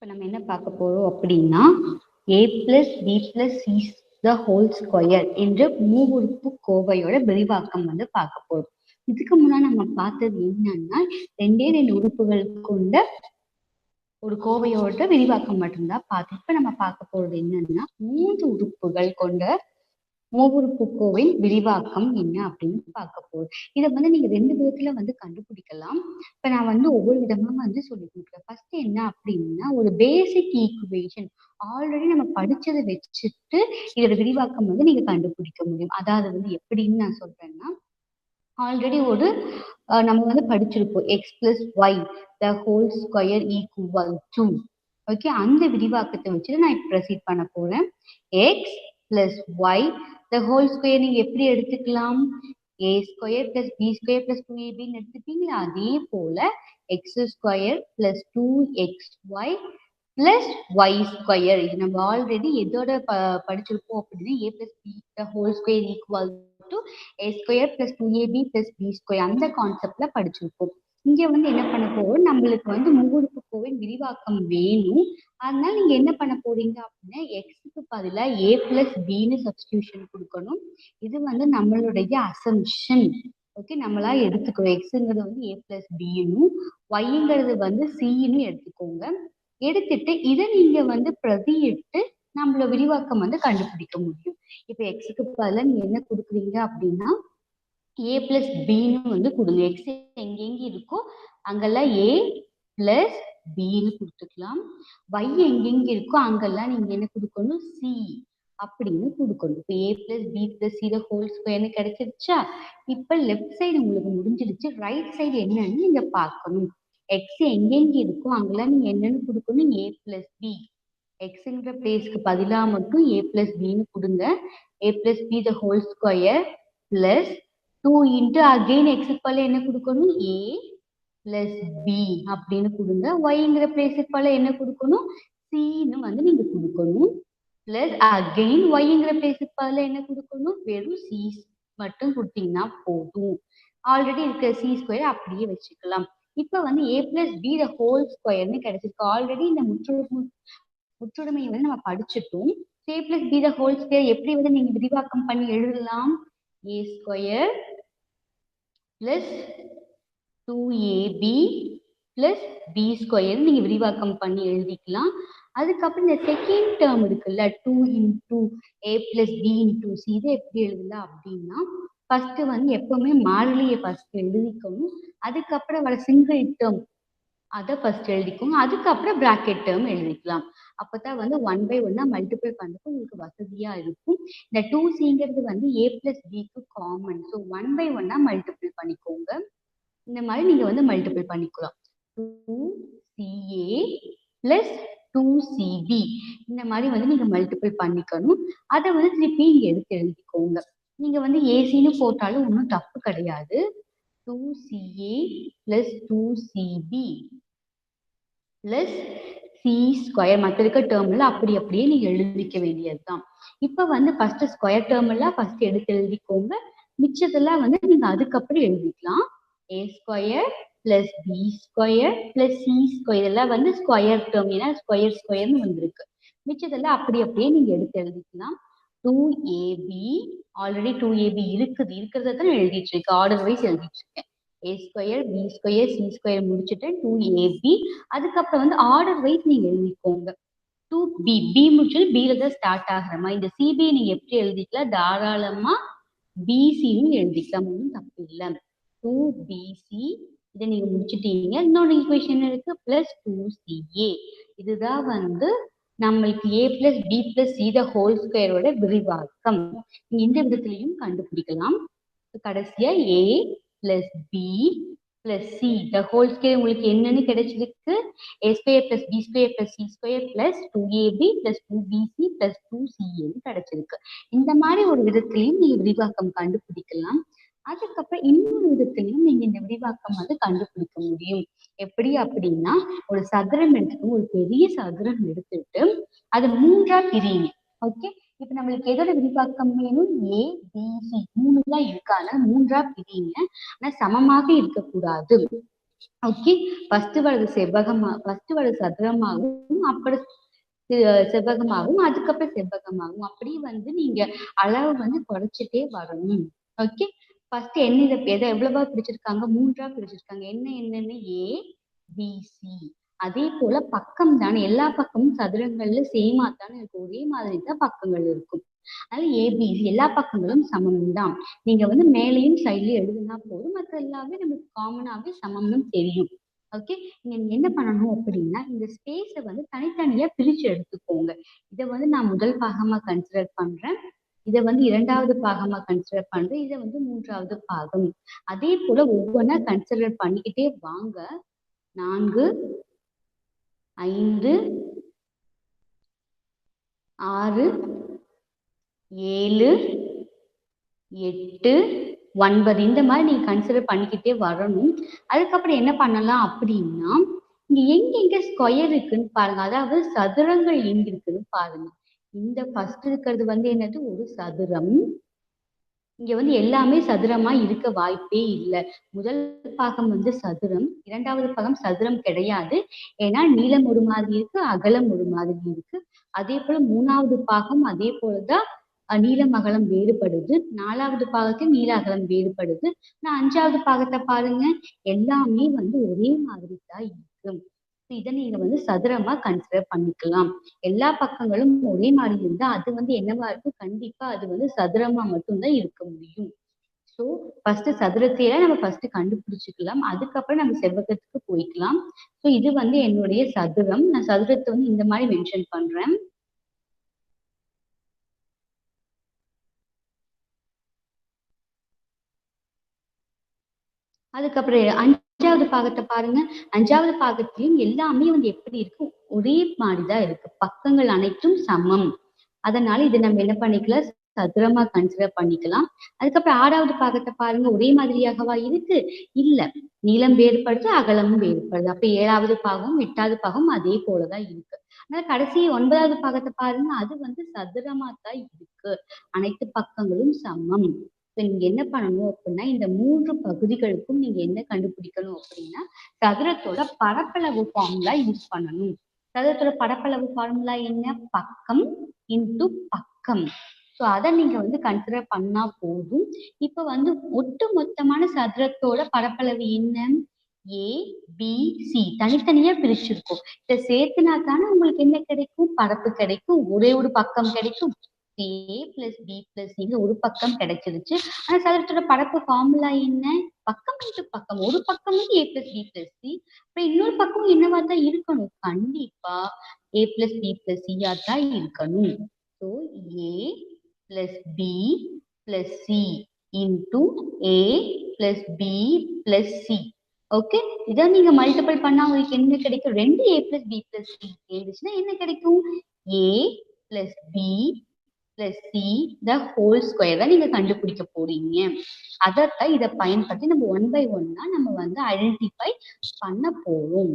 இப்போ நம்ம என்ன பார்க்க போறோம் அப்படின்னா a plus b plus c the whole square என்ற மூவுறுப்பு கோவையோட விரிவாக்கம் பார்க்க போறோம். இதுக்கு முன்னாடி நம்ம பார்த்தது என்னன்னா ரெண்டு உறுப்புகள் கொண்ட ஒரு கோவையோட விரிவாக்கம் மட்டும்தான் பார்த்தோம். இப்ப நம்ம பார்க்க போறது என்னன்னா 3 உறுப்புகள் கொண்ட மூவுறுப்பு கோவை விரிவாக்கம் என்ன அப்படின்னு பார்க்க போறோம். இதை நீங்க 2 விதத்துல கண்டுபிடிக்கலாம். இப்ப நான் ஒவ்வொரு விதமா சொல்லி கொடுக்குறேன். ஃபர்ஸ்ட் என்ன அப்படின்னா ஒரு பேசிக் ஈக்குவேஷன் ஆல்ரெடி நம்ம படிச்சதை வச்சுட்டு இதோட விரிவாக்கம் நீங்க கண்டுபிடிக்க முடியும். அதாவது எப்படின்னு நான் சொல்றேன்னா ஆல்ரெடி ஒரு நம்ம படிச்சிருப்போம் x plus y the whole square equal to okay. அந்த விரிவாக்கத்தை வச்சுட்டு நான் இப்போ ப்ரொசீட் பண்ண போறேன். X plus y the whole square நீங்க எப்படி எடுத்துக்கலாம்? A square plus B square plus 2ab எடுத்துப்பீங்களா? அதே போல x square plus 2xy plus y square இது நம்ம ஆல்ரெடி எதோட படிச்சிருப்போம் அப்படின்னா a plus b the whole square equal to a square plus 2ab plus B square அந்த கான்செப்ட்ல படிச்சிருப்போம். இங்க என்ன பண்ண போறோம், நம்மளுக்கு மூவுறுப்பு கோவையின் விரிவாக்கம் வேணும். அதனால நீங்க என்ன பண்ண போறீங்க அப்படின்னா எக்ஸுக்கு பதிலா ஏ பிளஸ் பின்னு சப்ஸ்டியூஷன் கொடுக்கணும். இது நம்மளுடைய அசம்ஷன். ஓகே, நம்மளா எடுத்துக்கணும். எக்ஸுங்கிறது ஏ பிளஸ் பின்னு, ஒய்ங்கிறது சின்னு எடுத்துக்கோங்க. எடுத்துட்டு இதை நீங்க பிரதியிட்டு நம்மளோட விரிவாக்கம் கண்டுபிடிக்க முடியும். இப்ப எக்ஸுக்கு பதிலா நீங்க என்ன கொடுக்குறீங்க அப்படின்னா ஏ பிளஸ் பின்னு கொடுங்க. எக்ஸ் எங்கெங்க இருக்கோ அங்கெல்லாம் ஏ பிளஸ் பின்னு கொடுத்துக்கலாம். ஒய் எங்கெங்க இருக்கோ அங்கெல்லாம் நீங்க என்ன கொடுக்கணும், சி அப்படின்னு கொடுக்கணும். இப்போ a plus B plus c whole ஸ்கொயர்னு கிடைச்சிருச்சா? இப்ப லெஃப்ட் சைடு உங்களுக்கு முடிஞ்சிருச்சு. ரைட் சைடு என்னன்னு நீங்க பார்க்கணும். எக்ஸ் எங்கெங்க இருக்கோ அங்கெல்லாம் நீங்க என்னன்னு கொடுக்கணும், ஏ பிளஸ் பி. எக்ஸ்ங்கிற பிளேஸ்க்கு பதிலா மட்டும் ஏ பிளஸ் பின்னு கொடுங்க. A plus b the whole square plus 2 into again எக்ஸுக்கு பதிலா என்ன கொடுக்கணும், ஏ பிளஸ் பி அப்படின்னு கொடுங்க. ஒய்ங்கிற பிளேஸுக்கு பதிலா என்ன கொடுக்கணும், சின்னு நீங்க கொடுக்கணும். பிளஸ் அகெயின் ஒய்ங்கிற பிளேஸுக்கு பதிலா என்ன கொடுக்கணும், வெறும் சி மட்டும் கொடுத்தீங்கன்னா போதும். ஆல்ரெடி இருக்கிற சி ஸ்கொயர் அப்படியே வச்சுக்கலாம். இப்ப a plus b the whole ஸ்கொயர்னு கிடைச்சிருக்கு. ஆல்ரெடி இந்த முற்றுமையை நம்ம படிச்சுட்டோம். A plus b the whole square எப்படி நீங்க விரிவாக்கம் பண்ணி எழுதலாம், a square plus 2ab plus B square நீங்க விரிவாக்கம் பண்ணி எழுதிக்கலாம். அதுக்கப்புறம் இந்த செகண்ட் டேர்ம் இருக்குல்ல 2 இன்டூ ஏ பிளஸ் பி இன்டூ சி இதை எப்படி எழுதலாம் அப்படின்னா ஃபர்ஸ்ட் எப்பவுமே மாறிலியை ஃபர்ஸ்ட் எழுதிக்கணும். அதுக்கப்புறம் வர சிங்கிள் டேர்ம் அதை ஃபர்ஸ்ட் எழுதிக்கோங்க. அதுக்கப்புறம் பிராக்கெட் டேர்ம் எழுதிக்கலாம். அப்பதான் 1 by 1 மல்டிபிள் பண்றதுக்கு உங்களுக்கு வசதியா இருக்கும். இந்த 2cங்கிறது ஏ பிளஸ் பிக்கு காமன். ஸோ 1 by 1 மல்டிபிள் பண்ணிக்கோங்க. இந்த மாதிரி நீங்க மல்டிபிள் பண்ணிக்கலாம். 2ca பிளஸ் 2cb இந்த மாதிரி நீங்க மல்டிபிள் பண்ணிக்கணும். அதை திருப்பி இங்க எடுத்து எழுதிக்கோங்க. நீங்க ஏசின்னு போட்டாலும் ஒன்றும் தப்பு கிடையாது. 2ca plus 2cb plus C square மற்ற இருக்க டேர்ம்ல அப்படியே நீங்க எழுதிக்க வேண்டியதுதான். இப்ப ஃபர்ஸ்ட் ஸ்கொயர் டேர்ம் எல்லாம் ஃபர்ஸ்ட் எடுத்து எழுதிக்கோங்க. மிச்சத்தெல்லாம் நீங்க அதுக்கப்புறம் எழுதிக்கலாம். A square plus B square plus C square எல்லாம் ஸ்கொயர் டேர்ம், ஏன்னா ஸ்கொயர் ஸ்கொயர்னு வந்திருக்கு. மிச்சத்தெல்லாம் அப்படியே நீங்க எடுத்து எழுதிக்கலாம். 2ab ஆல்ரெடி 2ab இருக்கிறத தான் எழுதிட்டு இருக்கு, ஆர்டர் வைஸ் எழுதிட்டு இருக்கேன். A square b square c square முடிச்சுட்டு 2ab அதுக்கப்புறம் ஆர்டர் வைஸ் நீங்க எழுதிக்கோங்க. 2b பி முடிச்சது பில தான் ஸ்டார்ட் ஆகிற மாதிரி இந்த சிபி நீங்க எப்படி எழுதிக்கலாம், தாராளமா பிசின்னு எழுதிக்கலாம், ஒன்றும் தப்பு இல்லை. 2bc இதை நீங்க முடிச்சுட்டீங்க. இன்னொரு ஈக்குவேஷன் இருக்கு பிளஸ் 2ca. இதுதான் நம்மளுக்கு a plus B plus C the whole ஸ்கொயரோட விரிவாக்கம். நீங்க இந்த விதத்திலையும் கண்டுபிடிக்கலாம். கடைசியா a plus B plus C the whole square உங்களுக்கு என்னன்னு கிடைச்சிருக்கு, a square plus B square plus C square plus 2ab plus 2bc plus 2ca கிடைச்சிருக்கு. இந்த மாதிரி ஒரு விதத்திலையும் நீங்க விரிவாக்கம் கண்டுபிடிக்கலாம். அதுக்கப்புறம் இன்னொரு விதத்திலையும் நீங்க இந்த விரிவாக்கம் கண்டுபிடிக்க முடியும். எப்படி அப்படின்னா ஒரு சதுரம் எடுத்துக்கணும். ஒரு பெரிய சதுரம் எடுத்துட்டு அது 3ஆ பிரியுங்க. ஓகே, இப்ப நம்மளுக்கு எதோட விரிவாக்கம் வேணும், ஏ பிசி 3 தான் இருக்கு. ஆனா 3ஆ பிரியுங்க. ஆனா சமமாக இருக்கக்கூடாது. ஓகே. ஃபர்ஸ்ட் வர்றது சதுரமாகவும், அப்புறம் செவ்வகமாகவும், அதுக்கப்புறம் செவ்வகமாகும். அப்படி வந்து நீங்க அளவு வந்து குறைச்சிட்டே வரணும். ஓகே. ஃபர்ஸ்ட் என்ன எதை எவ்வளவா பிரிச்சிருக்காங்க? 3ஆ பிரிச்சிருக்காங்க. என்னன்னு ஏ, பி, சி. அதே போல பக்கம் தானே எல்லா பக்கமும் சதுரங்கள்ல சேமா தானே இருக்கும். ஒரே மாதிரி தான் பக்கங்கள் இருக்கும். அதனால ஏபிசி எல்லா பக்கங்களும் சமம் தான். நீங்க வந்து மேலேயும் சைட்லயும் எழுதுனா போதும். மற்ற எல்லாமே நமக்கு காமனாவே சமம்னு தெரியும். ஓகே. நீங்க என்ன பண்ணணும் அப்படின்னா, இந்த ஸ்பேஸ வந்து தனித்தனியா பிரிச்சு எடுத்துக்கோங்க. இத வந்து நான் முதல் பாகமா கன்சிடர் பண்றேன். இத வந்து 2வது பாகமா கன்சிடர் பண்றேன். இத வந்து 3வது பாகம். அதே போல ஒவ்வொன்னா கன்சிடர் பண்ணிக்கிட்டே வாங்க. 4, 5, 6, 7, 8, 9 இந்த மாதிரி நீங்க கன்சிடர் பண்ணிக்கிட்டே வரணும். அதுக்கப்புறம் என்ன பண்ணலாம் அப்படின்னா, இங்க எங்கெங்க ஸ்கொயர் இருக்குன்னு பாருங்க. அதாவது சதுரங்கள் எங்க இருக்குன்னு பாருங்க. இந்த ஃபர்ஸ்ட் இருக்கிறது வந்து என்னது? ஒரு சதுரம். இங்க வந்து எல்லாமே சதுரமா இருக்க வாய்ப்பே இல்ல. முதல் பாகம் வந்து சதுரம். 2வது பாகம் சதுரம் கிடையாது. ஏன்னா நீளம் ஒரு மாதிரி இருக்கு, அகலம் ஒரு மாதிரி இருக்கு. அதே போல 3வது பாகம் அதே போல தான் நீளம், அகலம் வேறுபடுது. 4வது பாகத்தில் நீள, அகலம் வேறுபடுது. ஆனா 5வது பாகத்த பாருங்க. எல்லாமே வந்து ஒரே மாதிரி தான் இருக்கு. இத நீங்க வந்து சதுரமா கன்சிடர் பண்ணிக்கலாம். எல்லா பக்கங்களும் ஒரே மாதிரி இருந்தா அது வந்து என்னவா இருக்கும்? கண்டிப்பா அது வந்து சதுரமா மட்டும் தான் இருக்க முடியும். ஸோ ஃபர்ஸ்ட் சதுரத்தையே நம்ம ஃபர்ஸ்ட் கண்டுபிடிச்சுக்கலாம். அதுக்கப்புறம் நம்ம செவ்வகத்துக்கு போய்க்கலாம். ஸோ இது வந்து என்னுடைய சதுரம். நான் சதுரத்தை வந்து இந்த மாதிரி மென்ஷன் பண்றேன். அதுக்கப்புறம் 5வது பாகத்த பாருங்க. 5வது பாகத்திலயும் எல்லாமே வந்து எப்படி இருக்கு? ஒரே மாதிரிதான் இருக்கு. பக்கங்கள் அனைத்தும் சமம். அதனால இத நம்ம என்ன பண்ணிக்கலாம்? சதுரமா கன்சிடர் பண்ணிக்கலாம். அதுக்கப்புறம் 6வது பாகத்த பாருங்க. ஒரே மாதிரியாகவா இருக்கு? இல்ல. நீளம் வேறுபடுது, அகலமும் வேறுபடுது. அப்ப 7வது பாகம், 8வது பாகம் அதே போலதான் இருக்கு. ஆனா கடைசி 9வது பாகத்த பாருங்க. அது வந்து சதுரமா தான் இருக்கு. அனைத்து பக்கங்களும் சமம். இப்ப நீங்க என்ன பண்ணணும் அப்படின்னா, இந்த 3 பகுதிகளுக்கும் நீங்க என்ன கண்டுபிடிக்கணும் அப்படின்னா, சதுரத்தோட பரப்பளவு ஃபார்முலா யூஸ் பண்ணணும். சதுரத்தோட பரப்பளவு ஃபார்முலா என்ன? பக்கம் இன்டு பக்கம். ஸோ அத நீங்க வந்து கன்சிடர் பண்ணா போதும். இப்ப வந்து ஒட்டு மொத்தமான சதுரத்தோட பரப்பளவு என்ன? ஏ, பி, சி தனித்தனியா பிரிச்சிருக்கோம். இத சேர்த்துனா தானே உங்களுக்கு என்ன கிடைக்கும்? பரப்பு கிடைக்கும். ஒரே ஒரு பக்கம் கிடைக்கும். ஏ பிளஸ் பி பிளஸ் சின்னு ஒரு பக்கம் கிடைச்சிருச்சு. ஆனா சதுரத்தோட பரப்பு ஃபார்முலா என்ன? பக்கம் இன்டு பக்கம். ஒரு பக்கம் வந்து a plus B plus c. அப்ப இன்னொரு பக்கம் என்னவா தான் இருக்கணும்? கண்டிப்பா ஏ பிளஸ் பி பிளஸ் சியா தான் இருக்கணும். So A plus B plus c into a plus B plus c. Okay. இதை நீங்க மல்டிபிள் பண்ணா உங்களுக்கு என்ன கிடைக்கும்? 2 a plus B plus c இருந்துச்சுன்னா என்ன கிடைக்கும்? A plus B plus C the whole square தான் நீங்க கண்டுபிடிக்க போறீங்க. அதைத்தான் இதை பயன்படுத்தி நம்ம 1 by 1 நம்ம வந்து ஐடென்டிஃபை பண்ண போறோம்.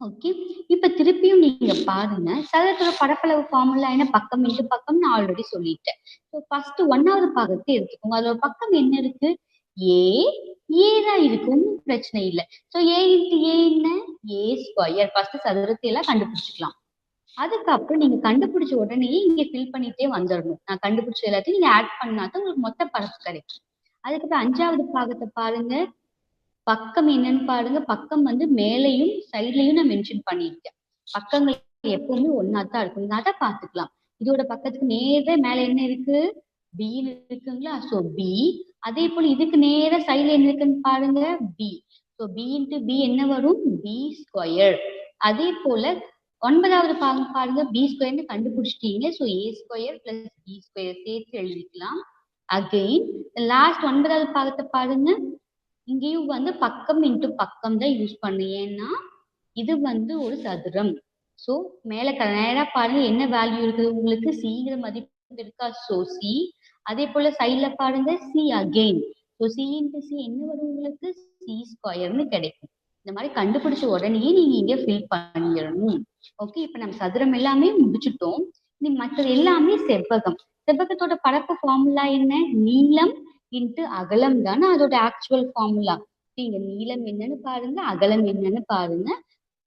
ஓகே. இப்ப திருப்பியும் நீங்க பாருங்க. சதுரத்தோட பரப்பளவு ஃபார்முலா என்ன? பக்கம் இன்டு பக்கம் நான் ஆல்ரெடி சொல்லிட்டேன். ஸோ ஃபர்ஸ்ட் 1வது பாகத்தை எடுத்துக்கோங்க. அதோட பக்கம் என்ன இருக்கு? ஏ தான் இருக்கு. ஒன்றும் பிரச்சனை இல்லை. ஸோ ஏ இன்டு ஏ என்ன? ஏ ஸ்கொயர். ஃபர்ஸ்ட் சதுரத்தை எல்லாம் கண்டுபிடிச்சுக்கலாம். அதுக்கப்புறம் நீங்க கண்டுபிடிச்ச உடனே இங்க ஃபில் பண்ணிட்டே வந்துடணும். நான் கண்டுபிடிச்ச எல்லாத்தையும் நீங்க ஆட் பண்ணாதான் உங்களுக்கு மொத்த பரப்பு கிடைக்கும். அதுக்கப்புறம் 5வது பாகத்தை பாருங்க. பக்கம் என்னன்னு பாருங்க. பக்கம் வந்து மேலையும் சைட்லயும் நான் மென்ஷன் பண்ணியிருக்கேன். பக்கங்கள் எப்பவுமே ஒன்னா தான் இருக்கும். நீங்க அதை பார்த்துக்கலாம். இதோட பக்கத்துக்கு நேரா மேல என்ன இருக்கு? பி இருக்குங்களா? So B. அதே போல இதுக்கு நேரா சைட்ல என்ன இருக்குன்னு பாருங்க. B. So B into B என்ன வரும்? B square. அதே போல 9வது பாகம் பாருங்க. பி ஸ்கொயர்னு கண்டுபிடிச்சிட்டீங்க. So A square plus B square சேர்த்து எழுதிக்கலாம். அகைன் லாஸ்ட் 9வது பாகத்தை பாருங்க. இங்கேயும் வந்து பக்கம் இன்டு பக்கம் தான் யூஸ் பண்ணு. ஏன்னா இது வந்து ஒரு சதுரம். ஸோ மேல நேரா பாருங்க என்ன வேல்யூ இருக்குது உங்களுக்கு? சிங்கிற மதிப்பு இருக்கா? So C. அதே போல சைட்ல பாருங்க C again. So C into C என்ன வரும் உங்களுக்கு? சி ஸ்கொயர்னு கிடைக்கும். இந்த மாதிரி கண்டுபிடிச்ச உடனே நீங்க இங்க ஃபில் பண்ணிடணும். ஓகே. இப்ப நம்ம சதுரம் எல்லாமே முடிச்சுட்டோம். இனி மற்றது எல்லாமே செவ்வகம். செவ்வகத்தோட பரப்பு ஃபார்முலா என்ன? நீளம் இன்ட்டு அகலம் தானே அதோட ஆக்சுவல் ஃபார்முலா. இங்க நீளம் என்னன்னு பாருங்க, அகலம் என்னன்னு பாருங்க.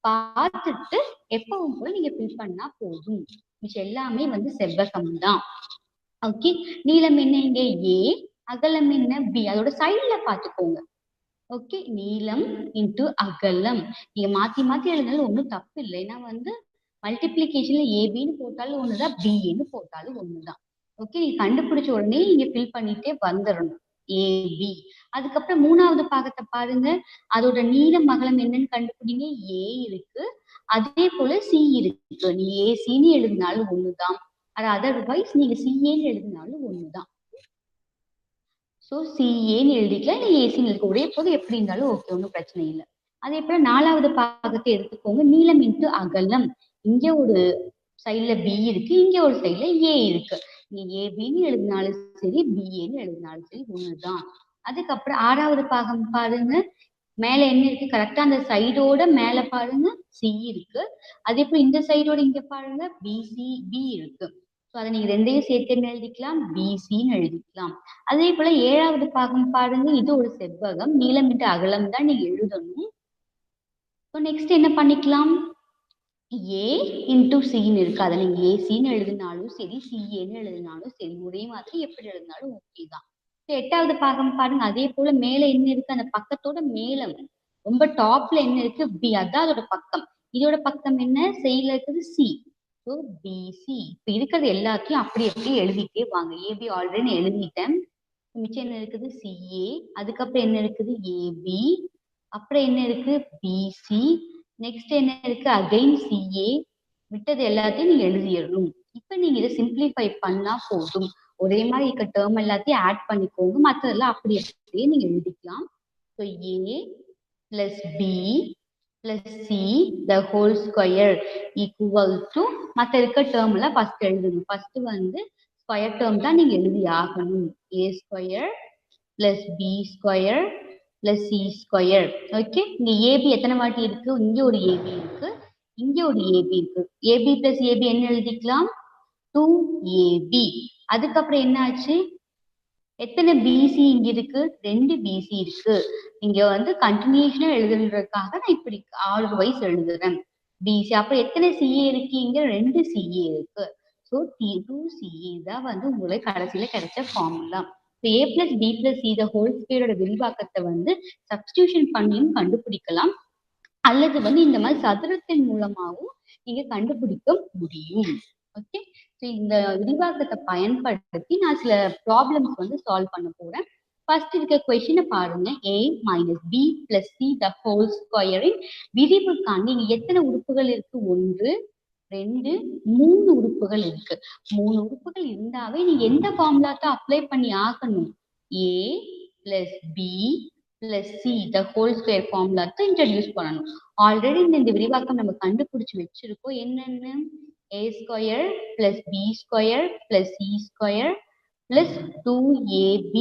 பார்த்துட்டு எப்பவும் போல நீங்க ஃபில் பண்ணா போதும். மிச்சம் எல்லாமே வந்து செவ்வகம் தான். ஓகே. நீளம் என்ன இங்க ஏ, அகலம் என்ன பி. அதோட சைடுல பாத்துக்கோங்க. ஓகே. நீளம் இன்டு அகலம். நீங்க மாத்தி மாத்தி எழுதினாலும் ஒண்ணும் தப்பு இல்லை. ஏன்னா வந்து மல்டிப்ளிகேஷன்ல ஏபின்னு போட்டாலும் ஒண்ணுதான், பின்னு போட்டாலும் ஒண்ணுதான். ஓகே. நீங்க கண்டுபிடிச்ச உடனே நீங்க ஃபில் பண்ணிட்டே வந்துடணும். ஏபி. அதுக்கப்புறம் 3வது பாகத்தை பாருங்க. அதோட நீளம் அகலம் என்னன்னு கண்டுபிடிங்க. ஏ இருக்கு. அதே போல சி இருக்கு. நீ ஏசின்னு எழுதினாலும் ஒண்ணுதான். அதர்வைஸ் நீங்க சிஏன்னு எழுதினாலும் ஒண்ணுதான். ஸோ சிஏன்னு எழுதிக்கலாம், இல்லை ஏசின்னு எழுதிக்க. ஒரே போது எப்படி இருந்தாலும் ஓகே, ஒன்றும் பிரச்சனை இல்லை. அதே போல 4வது பாகத்தை எடுத்துக்கோங்க. நீளம் இன்ட்டு அகலம். இங்க ஒரு சைட்ல பி இருக்கு, இங்க ஒரு சைட்ல ஏ இருக்கு. நீங்க ஏபின்னு எழுதினாலும் சரி, பிஏன்னு எழுதினாலும் சரி ஒண்ணுதான். அதுக்கப்புறம் 6வது பாகம் பாருங்க. மேல என்ன இருக்கு? கரெக்டா அந்த சைடோட மேல பாருங்க சி இருக்கு. அதே போல இந்த சைடோட இங்க பாருங்க பி இருக்கு. ஸோ அதை நீங்க ரெண்டையும் சேர்த்து என்ன எழுதிக்கலாம்? பிசின்னு எழுதிக்கலாம். அதே போல 7வது பாகம் பாருங்க. இது ஒரு செவ்வகம். நீளம் இன்ட்டு அகலம் தான் நீங்க எழுதணும். ஸோ நெக்ஸ்ட் என்ன பண்ணிக்கலாம்? ஏ இன்டூ சின்னு இருக்கு. அதை நீங்க ஏசின்னு எழுதினாலும் சரி, சிஏன்னு எழுதினாலும் சரி, ஒரே மாதிரி எப்படி எழுதினாலும் ஓகே தான். 8வது பாகம் பாருங்க. அதே போல மேல என்ன இருக்கு? அந்த பக்கத்தோட மேல ரொம்ப டாப்ல என்ன இருக்கு? பி. அதான் அதோட பக்கம். இதோட பக்கம் என்ன? சைடுல இருக்குது சி. So PC. இப்ப இருக்கிறது எல்லாத்தையும் அப்படி எப்படி எழுதிட்டே வாங்க. ஏபி ஆல்ரெடி எழுதிட்டேன். மிச்சம் என்ன இருக்குது? சிஏ. அதுக்கப்புறம் என்ன இருக்குது? ஏபி. அப்புறம் என்ன இருக்கு? பிசி. நெக்ஸ்ட் என்ன இருக்கு? Again CA. விட்டது எல்லாத்தையும் நீங்க எழுதிடணும். இப்ப நீங்க இதை சிம்பிளிஃபை பண்ணா போதும். ஒரே மாதிரி இருக்க டேர்ம் எல்லாத்தையும் ஆட் பண்ணிக்கோங்க. மற்றதெல்லாம் அப்படி அப்படியே நீங்க எழுதிக்கலாம். So A plus B plus C the whole square equal to மற்ற இருக்க டேர்ம் எல்லாம் ஃபர்ஸ்ட் எழுதுங்க. ஃபர்ஸ்ட் வந்து ஸ்கொயர் டேர்ம் தான் நீங்க எழுதி ஆகணும். A square plus B square plus C square. Okay. இங்க ஏபி எத்தனை வாட்டி இருக்கு? இங்க ஒரு ஏபி இருக்கு, இங்க ஒரு ஏபி இருக்கு. ஏபி பிளஸ் ஏபி என்ன எழுதிக்கலாம்? 2ஏபி. அதுக்கப்புறம் என்ன ஆச்சு? எத்தனை பிசி இங்க இருக்கு? 2 பிசி இருக்கு. இங்க வந்து கண்டினியூஷனா எழுதுறதுக்காக நான் இப்படி ஆர்டர் வைஸ் எழுதுறேன். பிசி. அப்புறம் எத்தனை சிஏ இருக்கு? இங்க 2 சிஏ இருக்கு. ஸோ 2சிஏ தான் வந்து உங்களுக்கு கடைசியில கிடைச்ச formula. A plus B plus C the whole ஸ்கொயரோட விரிவாக்கத்தை வந்து சப்ஸ்டியூஷன் பண்ணியும் கண்டுபிடிக்கலாம், அல்லது வந்து இந்த மாதிரி சதுரத்தின் மூலமாகவும் நீங்க கண்டுபிடிக்க முடியும். ஓகே. ஸோ இந்த விரிவாக்கத்தை பயன்படுத்தி நான் சில ப்ராப்ளம்ஸ் வந்து சால்வ் பண்ண போறேன். ஃபர்ஸ்ட் இருக்க கொஸ்டினை பாருங்க. a minus B plus C the whole ஸ்கொயரின் விரிவுக்கான இங்க எத்தனை உறுப்புகள் இருக்கு? 1 2 3 உறுப்புகள் இருக்கு. 3 உறுப்புகள் இருந்தாவே நீங்க எந்த ஃபார்முலாத்தை அப்ளை பண்ணி ஆகணும்? a plus B plus C the whole square ஃபார்முலாத்தை இன்ட்ரடியூஸ் பண்ணணும். ஆல்ரெடி இந்த விரிவாக்கம் நம்ம கண்டுபிடிச்சு வச்சிருக்கோம். என்னென்ன? a square plus B square plus C square plus 2ab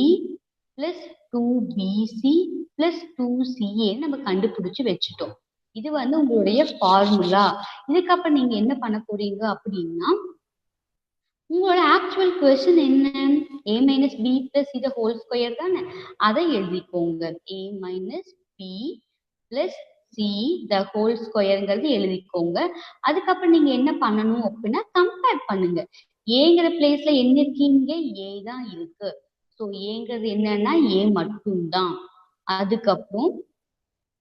plus 2bc plus 2ca நம்ம கண்டுபிடிச்சு வச்சுட்டோம். இது வந்து உங்களுடைய ஃபார்முலா. இதுக்கப்புறம் நீங்க என்ன பண்ண போறீங்க அப்படின்னா, உங்களோட ஆக்சுவல் கொஸ்டின் என்ன? a minus B plus C the whole square தானே, அதை எழுதிக்கோங்க. a minus B plus C the whole ஸ்கொயர்ங்கிறது எழுதிக்கோங்க. அதுக்கப்புறம் நீங்க என்ன பண்ணணும் அப்படின்னா, கம்பேர் பண்ணுங்க. ஏங்கிற பிளேஸ்ல என்ன இருக்கீங்க? ஏ தான் இருக்கு. ஸோ ஏங்கிறது என்னன்னா ஏ மட்டும்தான். அதுக்கப்புறம்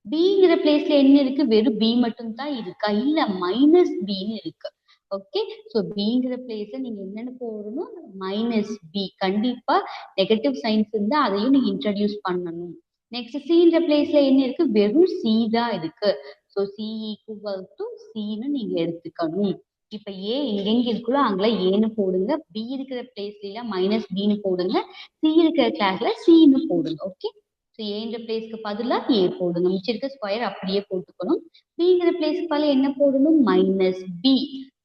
பிங்கிற பிளேஸ்ல என்ன இருக்கு? வெறும் பி மட்டும் தான் இருக்கா? இல்ல, மைனஸ் பின்னு இருக்கு. ஓகே. ஸோ பிங்கிற பிளேஸ்ல நீங்க என்னன்னு போடணும்? Minus B. கண்டிப்பா நெகட்டிவ் சைன்ஸ் இருந்தா அதையும் நீங்க இன்ட்ரடியூஸ் பண்ணணும். நெக்ஸ்ட் சின்ற பிளேஸ்ல என்ன இருக்கு? வெறும் சி தான் இருக்கு. ஸோ சி ஈக்குவல் டு சின்னு நீங்க எடுத்துக்கணும். இப்ப ஏ எங்கெங்க இருக்குல்லோ அங்கெல்லாம் ஏன்னு போடுங்க. பி இருக்கிற பிளேஸ்ல மைனஸ் பின்னு போடுங்க. சி இருக்கிற கிளாஸ்ல சின்னு போடுங்க. ஓகே. ஸோ ஏன்ற பிளேஸ்க்கு பதிலாக ஏ போடுங்க. மிச்சம் இருக்க ஸ்கொயர் அப்படியே போட்டுக்கணும். பிங்கிற பிளேஸ்க்கு பதிலாக என்ன போடணும்? Minus b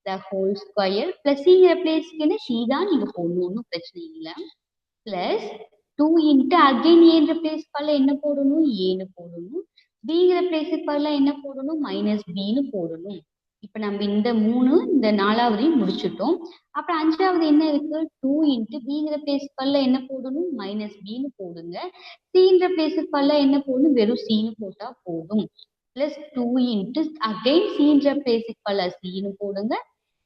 the whole square plus சிங்கிற பிளேஸ்க்கு என்ன? சி தான் நீங்க போடணும், ஒன்றும் பிரச்சனை இல்லை. பிளஸ் 2 இன்ட்டு அகைன் ஏன்ற பிளேஸ்க்கு பதிலாக என்ன போடணும்? ஏன்னு போடணும். பிங்கிற பிளேஸ்க்கு பதிலாக என்ன போடணும்? மைனஸ் பின்னு போடணும். இப்ப நம்ம இந்த 3 இந்த 4வதையும் முடிச்சிட்டோம். அப்புறம் 5வது என்ன இருக்கு? 2 இன்டு பிங்கிற பிளேஸ்க்கு பதிலா என்ன போடணும்? மைனஸ் பின்னு போடுங்க. சின்ற பிளேஸ்க்கு பதிலா என்ன போடணும்? வெறும் சின்னு போட்டா போதும். பிளஸ் 2 இன்டு அகைன் சின்ற பிளேஸ்க்கு பதிலா சின்னு போடுங்க.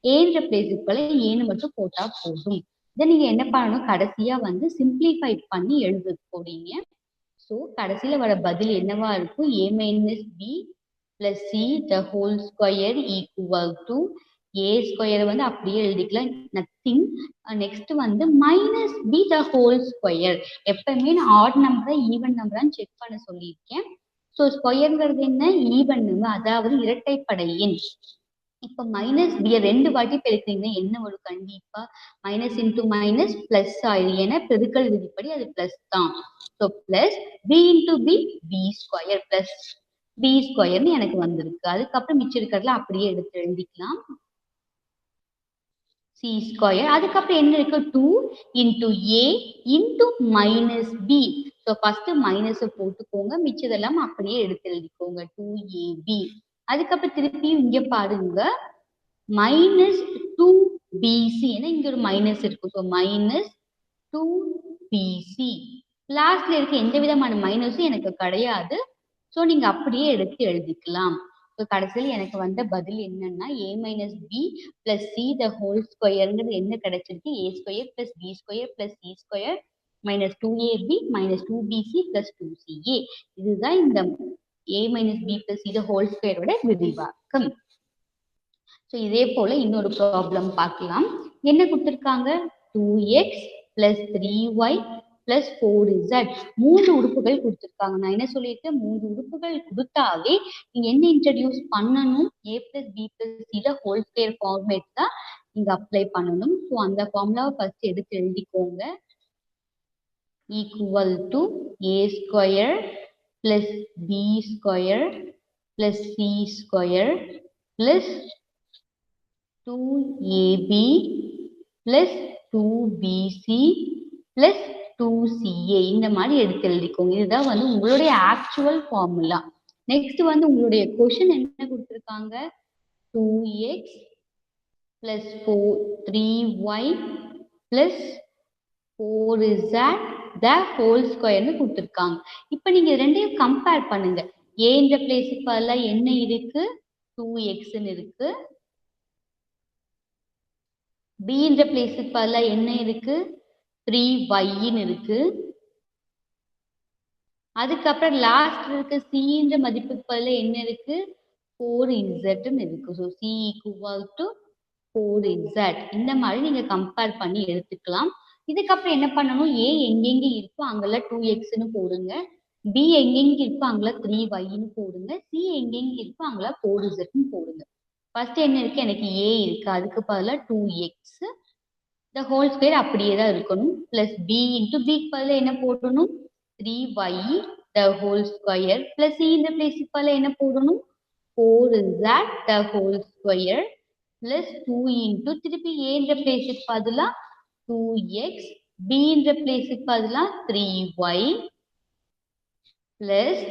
ஏன்ற பிளேஸ்க்கு பதிலா ஏன்னு மட்டும் போட்டா போதும். இதை நீங்க என்ன பண்ணணும்? கடைசியா வந்து சிம்பிளிஃபை பண்ணி எழுத போறீங்க. ஸோ கடைசியில வர பதில் என்னவா இருக்கும்? a minus b plus c the whole square equal to a square வந்து அப்படியே எழுதிக்கலாம், நத்திங். நெக்ஸ்ட் வந்து minus b the whole square. எப்பவுமே நான் ஆட் நம்பரை ஈவன் நம்பரான்னு செக் பண்ண சொல்லியிருக்கேன். ஸோ ஸ்கொயர்ங்கிறது என்ன? ஈவன் நம்பர், அதாவது இரட்டைப்படை எண். இப்ப மைனஸ் பி 2 வாட்டி பெருக்கிறீங்கன்னா என்ன வரும்? கண்டிப்பா மைனஸ் இன்டூ மைனஸ் பிளஸ் ஆயிடும். ஏன்னா பெருக்கல் விதிப்படி அது பிளஸ் தான். So plus B into B, B square plus B ஸ்கொயர்னு எனக்கு வந்திருக்கு. அதுக்கப்புறம் மிச்சம் இருக்கிறதுல அப்படியே எடுத்து எழுதிக்கலாம், சி ஸ்கொயர். அதுக்கப்புறம் என்ன இருக்கு? 2 into a into minus b. So first minus போட்டுக்கோங்க, மிச்சதெல்லாம் அப்படியே எடுத்து எழுதிக்கோங்க, 2ab. அதுக்கப்புறம் திருப்பி இங்க பாருங்க, மைனஸ் 2bc. ஏன்னா இங்க ஒரு மைனஸ் இருக்கு. So minus 2bc. லாஸ்ட்ல இருக்க எந்த விதமான மைனஸும் எனக்கு கிடையாது. ஸோ நீங்க அப்படியே எடுத்து எழுதிக்கலாம். ஸோ கடைசியில் எனக்கு வந்த பதில் என்னன்னா a minus B plus C the whole ஸ்கொயர்ங்கிறது என்ன கிடைச்சிருக்கு? a square plus B square plus C square minus 2ab minus 2bc plus 2ca. இதுதான் இந்த a minus B plus C the whole ஸ்கொயரோட விரிவாக்கம். ஸோ இதே போல இன்னொரு ப்ராப்ளம் பார்க்கலாம். என்ன கொடுத்துருக்காங்க? 2x plus 3y plus 4z. 3 உறுப்புகள் கொடுத்துருக்காங்க. நான் என்ன சொல்லியிருக்கேன்? 3 உறுப்புகள் கொடுத்தாவே நீங்க என்ன இன்ட்ரடியூஸ் பண்ணணும்? a plus B plus C the whole square format தான் நீங்க அப்ளை பண்ணணும். ஸோ அந்த ஃபார்முலாவை ஃபர்ஸ்ட் எடுத்து எழுதிக்கோங்க. Equal to a square plus B square plus C square plus 2ab plus 2bc plus 2ca. இந்த மாதிரி எடுத்து எழுதிக்கோங்க. இதுதான் வந்து உங்களுடைய ஆக்சுவல் ஃபார்முலா. நெக்ஸ்ட் வந்து உங்களுடைய கொஸ்டின் என்ன கொடுத்துருக்காங்க? 2x plus 3y plus 4z the whole square கொடுத்துருக்காங்க. இப்போ நீங்க ரெண்டையும் கம்பேர் பண்ணுங்க. a என்ற பிளேஸுக்கு பதிலா என்ன இருக்கு? 2x இருக்கு. b என்ற பிளேஸுக்கு பதிலா என்ன இருக்கு? 3y இருக்கு. அதுக்கப்புறம் லாஸ்ட் இருக்க c என்ற மதிப்புக்கு பதிலா என்ன இருக்கு? 4z இருக்கு. So c equal to 4z. இந்த மாதிரி நீங்க கம்பேர் பண்ணி எடுத்துக்கலாம். இதுக்கப்புறம் என்ன பண்ணணும்? a எங்கெங்க இருக்கோ அங்கெல்லாம் 2xன்னு போடுங்க. b எங்கெங்க இருக்கோ அங்கெல்லாம் 3yன்னு போடுங்க. c எங்கெங்க இருக்கோ அங்கெல்லாம் 4zன்னு போடுங்க. ஃபர்ஸ்ட் என்ன இருக்கு? எனக்கு a இருக்கு, அதுக்கு பதிலா 2x the whole square அப்படியே தான் இருக்கணும். பிளஸ் b இன்டூ பிக்கு பதிலா என்ன போடணும்? 3y the whole square plus c இந்த பிளேஸுக்கு பதிலா என்ன போடணும்? 4z the whole square plus 2 into திருப்பி a என்ற பிளேஸுக்கு பதிலா 2x, b என்ற பிளேஸுக்கு பதிலா 3y plus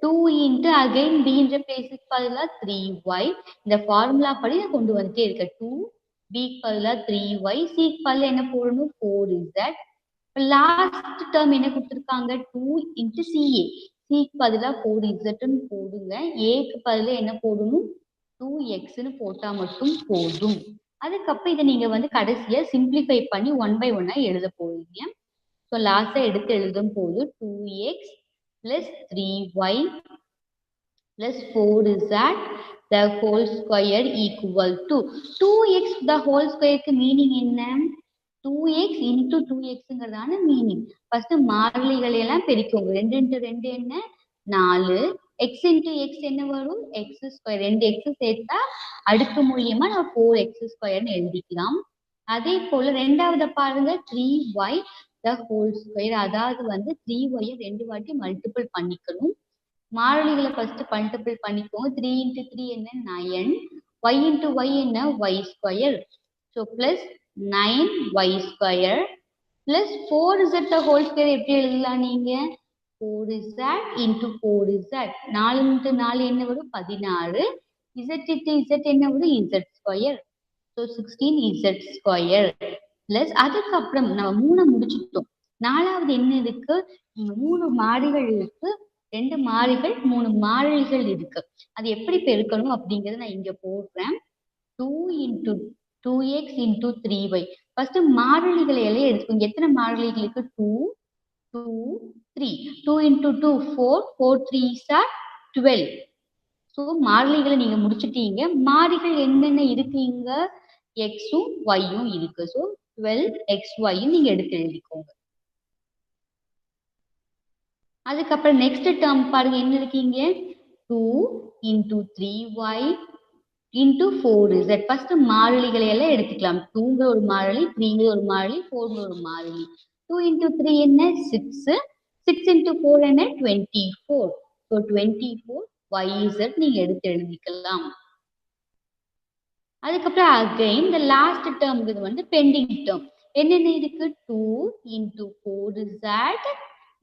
2 into again b என்ற பிளேஸுக்கு பதிலா 3y. இந்த ஃபார்முலா படி நான் கொண்டு வந்துட்டே இருக்கேன். 2 b க்கு பதிலா 3y, c க்கு பதிலா என்ன போடணும்? 4z. லாஸ்ட் டேர்ம் என்ன கொடுத்துருக்காங்க? 2 இன்ட்டு ca. c க்கு பதிலா 4zன்னு போடுங்க. a க்கு பதிலா என்ன போடணும்? 2xன்னு போட்டா மட்டும் போதும். அதுக்கப்புறம் இதை நீங்க வந்து கடைசியா சிம்பிளிஃபை பண்ணி 1 by 1 எழுத போறீங்க. ஸோ லாஸ்டா எடுத்து எழுதும் போது 2x plus 3y plus 4z the whole square equal to 2x the whole square க்கு மீனிங் என்ன? 2x into 2xங்கிறதான meaning. ஃபர்ஸ்ட் மாறிலிகளை எல்லாம் பெருக்கோங்க. 2 into 2 என்ன? 4. x into x என்ன வரும்? x square. 2 x சேர்த்தா அடுக்கு மூலியமா நம்ம 4x ஸ்கொயர்னு எழுதிக்கலாம். அதே போல ரெண்டாவது பாருங்க, 3y the whole square. அதாவது வந்து 3y 2 வாட்டி மல்டிபிள் பண்ணிக்கணும். மாறிலிகளை ஃபர்ஸ்ட் மல்டிபிள் பண்ணிக்கோங்க. 3 into 3 என்ன? 9. y into y என்ன? y square. So plus 9y square plus 4z the whole square எப்படி எழுதலாம் நீங்க? 4z into 4z. 4 into 4 என்ன வரும்? 16. Z என்ன வரும்? Z square. So 16 Z square plus அதுக்கப்புறம் நம்ம 3 முடிச்சுட்டோம். 4வது என்ன இருக்கு? 3 மாறிகள் இருக்கு, 2 மாறிகள், 3 மாறிலிகள் இருக்கு. அது எப்படி பெருக்கணும் அப்படிங்கறத நான் இங்க போடுறேன். 2 into 2x into 3y. First மாறிலிகளை எல்லாம் எடுத்துக்கோங்க. எத்தனை மாறிலிகள் இருக்கு? 2, 2, 3. 2 into 2 4, 4 3s are 12. ஸோ மாறிலிகளை நீங்க முடிச்சுட்டீங்க. மாறிகள் என்னென்ன இருக்கு? இங்க எக்ஸும் ஒய்யும் இருக்கு. ஸோ 12xy நீங்க எடுத்து எழுதிக்கோங்க. அதுக்கப்புறம் நெக்ஸ்ட் டேர்ம் பாருங்க, என்ன இருக்கீங்க? 2 into 3y into 4z. First மாறிலிகளை எல்லாம் எடுத்துக்கலாம். 2ங்கிற ஒரு மாறிலி, 3ங்கிற ஒரு மாறிலி, 4ங்கிற ஒரு மாறிலி. 2 into 3 என்ன? 6. 6 into 4 என்ன? 24. ஸோ 24yz நீங்க எடுத்து எழுதிக்கலாம். அதுக்கப்புறம் அகைன் இந்த லாஸ்ட் டேர்ம்ங்கிறது வந்து பெண்டிங் டேர்ம். என்னென்ன இருக்கு? 2 into 4z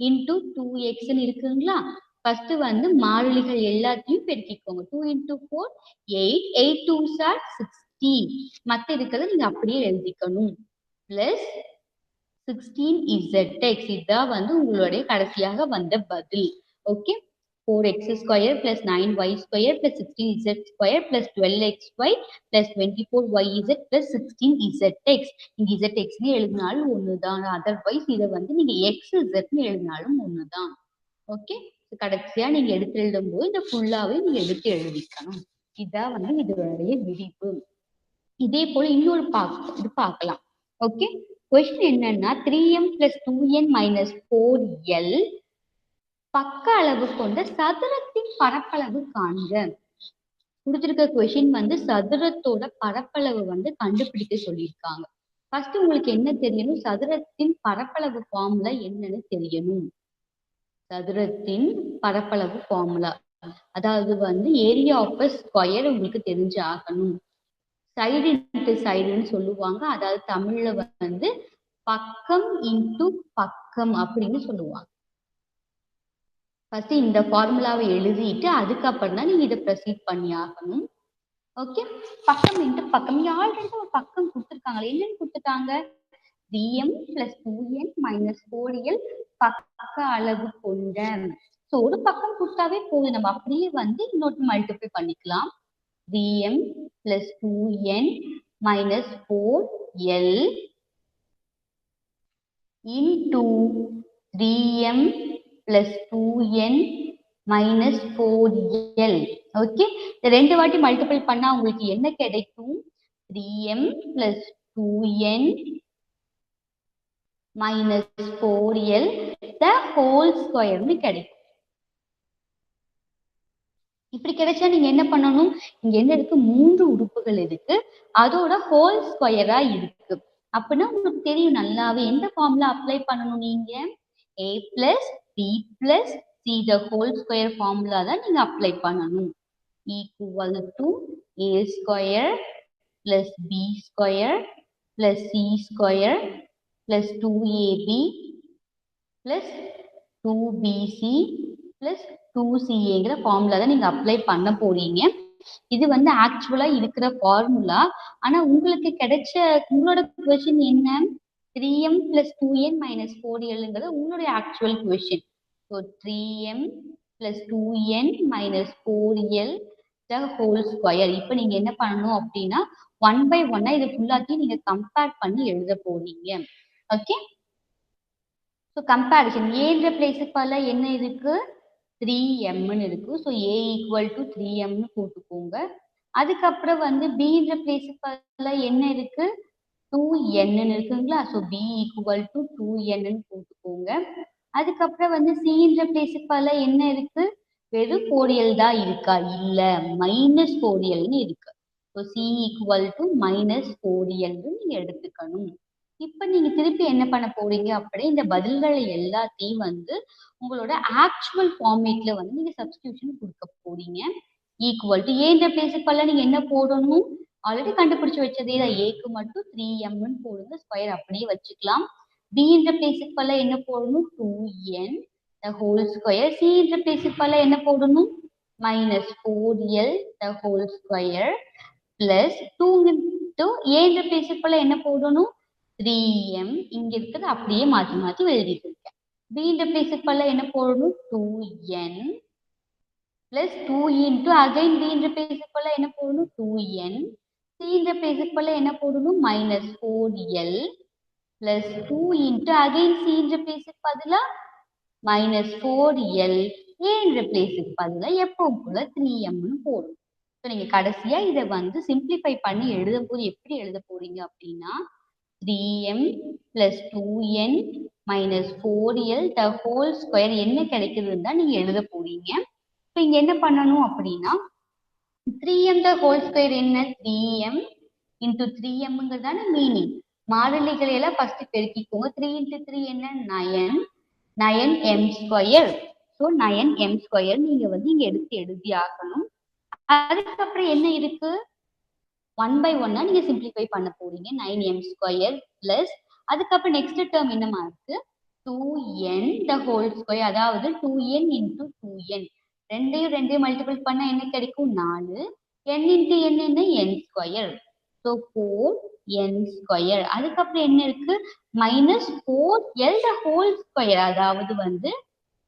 into 2x இருக்குங்களா? ஃபர்ஸ்ட் வந்து மாறிலிகள் எல்லாத்தையும் பெருக்கிக்கோங்க. 2 into 4 8, 8 2s are 16. மத்த இருக்கிறத நீங்க அப்படியே எழுதிக்கணும். Plus 16zx. இதான் வந்து உங்களுடைய கடைசியாக வந்த பதில். Okay, 4x square plus 9y square plus 16z square plus 12xy plus 24yz plus 16zx. நீங்க zx எழுதினாலும் ஒண்ணுதான், அதர்வைஸ் இதை வந்து நீங்க xz எழுதினாலும் ஒண்ணுதான். ஓகே, கடைசியா நீங்க எடுத்து எழுதும் போது இந்த ஃபுல்லாவே நீங்க எடுத்து எழுதிக்கணும். இதான் வந்து இதனுடைய விதிப்பு. இதே போல இன்னொரு இது பார்க்கலாம். ஓகே, கொஸ்டின் என்னன்னா 3m plus 2n minus 4l பக்க அளவு கொண்ட சதுரத்தின் பரப்பளவு காண்க. கொடுத்திருக்க கொஸ்டின் வந்து சதுரத்தோட பரப்பளவு வந்து கண்டுபிடிக்க சொல்லியிருக்காங்க. ஃபர்ஸ்ட் உங்களுக்கு என்ன தெரியணும்? சதுரத்தின் பரப்பளவு ஃபார்முலா என்னன்னு தெரியணும். சதுரத்தின் பரப்பளவு ஃபார்முலா, அதாவது வந்து ஏரியா ஆஃப் ஸ்கொயர் உங்களுக்கு தெரிஞ்சு ஆகணும். சைடு இன்ட்டு சைடுன்னு சொல்லுவாங்க, அதாவது தமிழ்ல வந்து பக்கம் இன்டு பக்கம் அப்படின்னு சொல்லுவாங்க. ஃபர்ஸ்ட் இந்த ஃபார்முலாவை எழுதிட்டு அதுக்கப்புறம் தான் நீங்க இதை ப்ரொசீட் பண்ணி ஆகணும். ஓகே, பக்கம் இன்ட்டு பக்கம். ஆல்ரெடி ஒரு பக்கம் கொடுத்துருக்காங்க. என்னன்னு கொடுத்துட்டாங்க? 3m plus 2n minus 4l பக்க அளவு கொண்ட. ஸோ ஒரு பக்கம் கொடுத்தாவே போதும், நம்ம அப்படியே வந்து இன்னொரு மல்டிப்ளை பண்ணிக்கலாம். 3m plus 2n minus 4l into 3m plus 2n minus 4l. Okay, இந்த ரெண்டு வாட்டி மல்டிபிள் பண்ணா உங்களுக்கு என்ன கிடைக்கும்? 3m plus 2n minus 4l the whole square னு கிடைக்கும். இப்படி கிடைச்சா நீங்க என்ன பண்ணணும்? இங்க என்ன இருக்கு? 3 உறுப்புகள் இருக்கு, அதோட ஹோல் ஸ்கொயரா இருக்கு. அப்படின்னா உங்களுக்கு தெரியும் நல்லாவே எந்த ஃபார்முலா அப்ளை பண்ணணும். நீங்க a plus b plus c the whole square formula தான் நீங்க அப்ளை பண்ணணும். equal to a square plus b square plus c square plus 2ab plus 2bc plus 2ca formula தான் நீங்க அப்ளை பண்ண போறீங்க. இது வந்து ஆக்சுவலா இருக்கிற ஃபார்முலா. ஆனா உங்களுக்கு கிடைச்ச உங்களோட கொஸ்டின் என்ன? 3m plus 2n minus 4lங்கிறது உங்களுடைய actual question. So 3m plus 2n minus 4l the whole square. இப்போ நீங்க என்ன பண்ணணும் அப்படின்னா 1 by 1 இது ஃபுல்லாத்தையும் நீங்க கம்பேர் பண்ணி எழுத போறீங்க. Okay, so comparison. ஏன்ற பிளேஸுக்கு பதிலா என்ன இருக்கு? 3m இருக்கு. So a equal to 3m போட்டுக்கோங்க. அதுக்கப்புறம் வந்து bன்ற பிளேஸுக்கு பதிலா என்ன இருக்கு? 2n இருக்குங்களா? So b equal to 2n போட்டுக்கோங்க. அதுக்கப்புறம் வந்து cன்ற பிளேஸுக்கு பதிலா என்ன இருக்கு? வெறும் 4l தான் இருக்கா? இல்ல, மைனஸ் 4l இருக்கு. So c equal to minus 4l நீங்க எடுத்துக்கணும். இப்ப நீங்க திருப்பி என்ன பண்ண போறீங்க? அப்படியே இந்த பதில்களை எல்லாத்தையும் வந்து உங்களோட ஆக்சுவல் ஃபார்மேட்ல வந்து நீங்க சப்ஸ்டிடியூஷன் கொடுக்க போறீங்க. ஈக்குவல் டு ஏன்ற பிளேஸுக்கு பதிலா நீங்க என்ன போடணும்? ஆல்ரெடி கண்டுபிடிச்சு வச்சதே தான். ஏக்கு மட்டும் 3m போடுங்க, ஸ்கொயர் அப்படியே வச்சுக்கலாம். b என்ற பிளேஸுக்கு பதிலா என்ன போடணும்? 2n the whole square. c என்ற பிளேஸுக்கு பதிலா என்ன போடணும்? minus 4l the whole square plus 2 into a என்ற பிளேஸுக்கு என்ன போடணும் 3m இங்க இருக்கிறது அப்படியே மாத்தி மாத்தி எழுதிட்டு இருக்கேன். b என்ற பிளேஸுக்கு என்ன போடணும் 2n plus 2 into again b என்ற பிளேஸுக்கு என்ன போடணும் 2n c என்ற பிளேஸுக்கு என்ன போடணும் minus 4l plus 2 into again c என்ற பிளேஸுக்கு பதிலா minus 4l a என்ற பிளேஸுக்கு பதிலா எப்பவும் போல 3m னு போடும். ஸோ நீங்க கடைசியா இதை வந்து சிம்பிளிஃபை பண்ணி எழுதும் போது எப்படி எழுத போறீங்க அப்படின்னா 3m plus 2n minus 4l the whole square என்ன கிடைக்குதுன்னு தான் நீங்க எழுத போறீங்க. இப்போ இங்க என்ன பண்ணணும் அப்படின்னா 3m the whole square என்ன 3m into 3mங்கிறதான மீனிங். மாறிலிகளை எல்லாம் ஃபர்ஸ்ட் பெருக்கிக்கோங்க. 3 into 3 என்ன 9m square. So 9m square நீங்க வந்து இங்க எடுத்து எழுதி ஆகணும். அதுக்கப்புறம் என்ன இருக்கு 1 by 1 நீங்க சிம்பிளிஃபை பண்ண போறீங்க 9m ஸ்கொயர் பிளஸ் அதுக்கப்புறம் நெக்ஸ்ட் டேர்ம் என்னமா இருக்கு 2n the whole square அதாவது 2n into 2n ரெண்டையும் மல்டிபிள் பண்ணா என்ன கிடைக்கும் 4 n into n என்ன n square. So 4n square. அதுக்கப்புறம் என்ன இருக்கு minus 4l the whole square அதாவது வந்து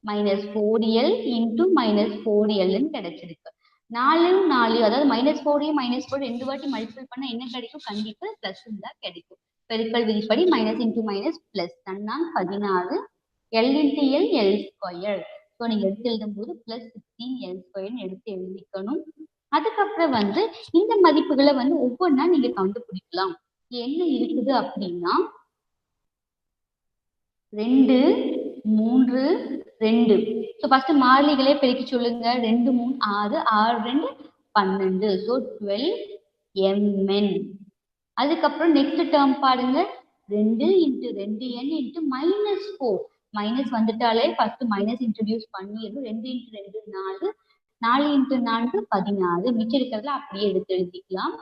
minus 4l into minus 4l கிடைச்சிருக்கு. 4 அதாவது minus 4 minus 4 ரெண்டு வாட்டி மல்டிபிள் பண்ணா என்ன கிடைக்கும் கண்டிப்பா பிளஸ் தான் கிடைக்கும். பெருக்கல் விதிப்படி மைனஸ் இன்டூ மைனஸ் பிளஸ் தன்னான் 16 l into l square. So நீங்க எடுத்து எழுதும் போது பிளஸ் 16 l ஸ்கொயர் எடுத்து எழுதிக்கணும். அதுக்கப்புறம் வந்து இந்த மதிப்புகளை வந்து ஒவ்வொன்றா நீங்க கண்டுபிடிக்கலாம். என்ன இருக்குது அப்படின்னா 2 3 2. ஸோ ஃபர்ஸ்ட் மாறிலிகளே பெருக்கி சொல்லுங்க 2 3 6 6 2 12. So 12mn. அதுக்கப்புறம் நெக்ஸ்ட் டேர்ம் பாருங்க 2 into 2n into minus 4. Minus வந்துட்டாலே ஃபர்ஸ்ட் மைனஸ் இன்ட்ரடியூஸ் பண்ணிடணும். 2 into 2 4 4 into 4 16. மிச்சம் இருக்கிறதுல அப்படியே எடுத்து எழுதிக்கலாம்.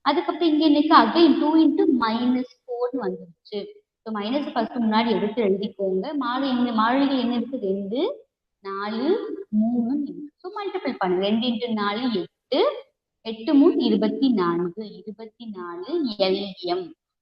அதுக்கப்புறம் இங்க இன்னைக்கு அகைன் 2 into minus 4 வந்துருச்சு. ஸோ மைனஸ் ஃபர்ஸ்ட் முன்னாடி எடுத்து எழுதிக்கோங்க. மாறிலி என்ன இருக்கு 2 4 3 ஸோ மல்டிபிள் பண்ணுங்க 2 into 4 8 8 3 24 LM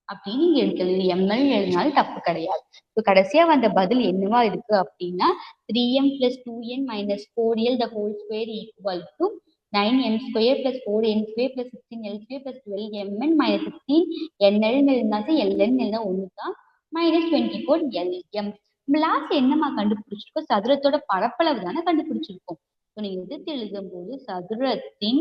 அப்படின்னு நீங்க எடுக்கிறது ml எழுதினாலும் தப்பு கிடையாது. ஸோ கடைசியா வந்த பதில் என்னவா இருக்கு அப்படின்னா 3m plus 2n minus 4l the whole square equal to 9m square plus 4n square plus 16l square plus 12mn minus 16nl எழுதினாச்சு ln எழுதினா ஒண்ணுதான் minus 24lm. லாஸ்ட் என்னமா கண்டுபிடிச்சிருக்கோம் சதுரத்தோட பரப்பளவு தானே கண்டுபிடிச்சிருக்கோம். ஸோ நீங்க எதிர்த்து எழுதும் போது சதுரத்தின்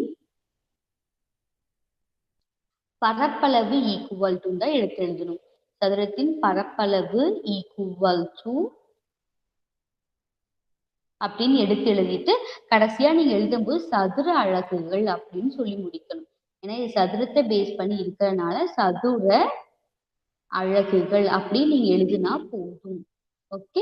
பரப்பளவு ஈக்குவல் டு தான் எடுத்து எழுதணும். சதுரத்தின் பரப்பளவு ஈக்குவல் டு அப்படின்னு எடுத்து எழுதிட்டு கடைசியா நீங்க எழுதும்போது சதுர அலகுகள் அப்படின்னு சொல்லி முடிக்கணும். ஏன்னா இது சதுரத்தை பேஸ் பண்ணி இருக்கிறதுனால சதுர அலகுகள் அப்படின்னு நீங்க எழுதினா போதும். ஓகே.